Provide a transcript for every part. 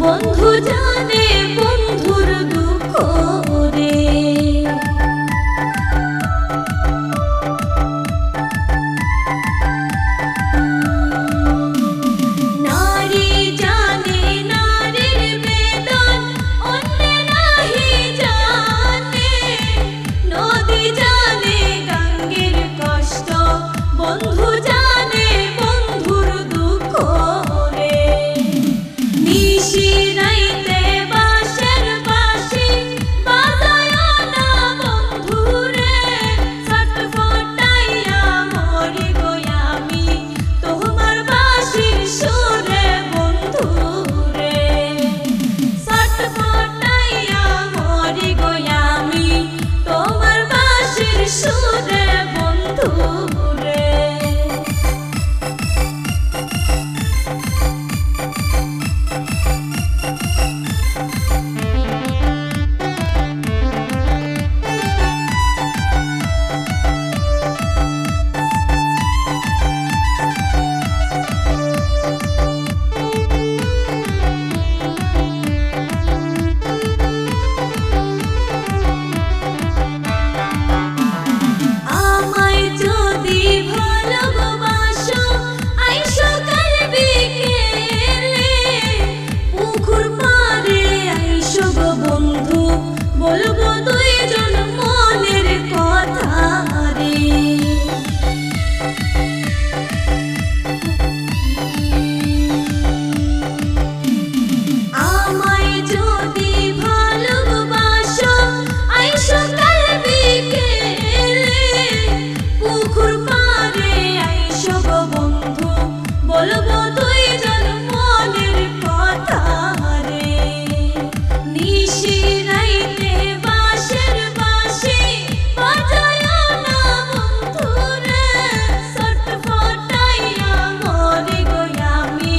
বন্ধু জানে বন্ধুর দুঃখ রে। নারী জানে নারীর বেদন, অন্যে নাহি জানে। নদী জানে গঙ্গের কষ্ট, বন্ধু জানে বন্ধুর দুঃখ রে। নিশি রাইতে বাঁশের বাঁশি বাজায় না বন্ধুরে, ছটফটাইয়া মরি গো আমি তোমার বাঁশির সুরে বন্ধুরে। ছটফটাইয়া মরি গো আমি তোমার বাঁশির সুরে বন্ধুরে। বলবো দুইজন মনের কথা রে। আমায় যদি ভালোবাসো আইসো কাল বিকেলে, পুকুর পাড়ে আইসো গো বন্ধু বলবো দুইজন মনের কথা রে। নিশি রাইতে বাঁশের বাঁশি বাজায় না বন্ধুরে, ছটফটাইয়া মরি গো আমি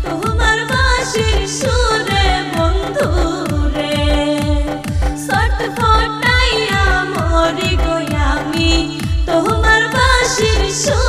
তোমার বাঁশির সুরে বন্ধুরে। ছটফটাইয়া মরি গো আমি তোমার বাঁশির সুরে।